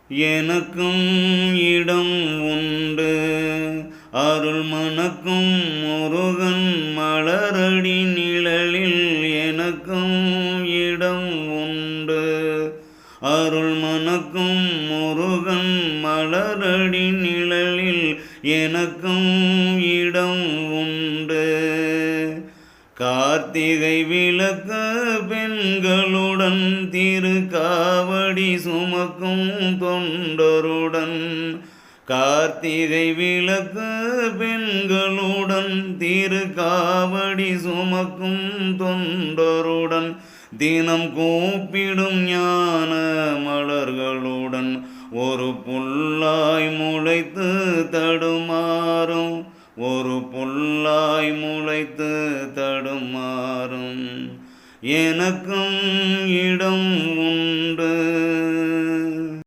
எனக்கும் இடம் உண்டு. அருள் மணக்கும் முருகன் மலரடி நிழலில் எனக்கும் இடம் உண்டு. அருள் மணக்கும் முருகன் மலரடி நிழலில் எனக்கும் இடம் உண்டு. கார்த்திகை விளக்கு பெண்களுடன் திருக்காவடி சுமக்கும் தொண்டருடன். கார்த்திகை விளக்கு பெண்களுடன் திருக்காவடி சுமக்கும் தொண்டருடன். தினம் கூப்பிடும் ஞான மலர்களுடன். ஒரு புல்லாய் முளைத்து தடுமாறும். ஒரு புல்லாய் முளைத்து தடுமாறும். எனக்கும் இடம்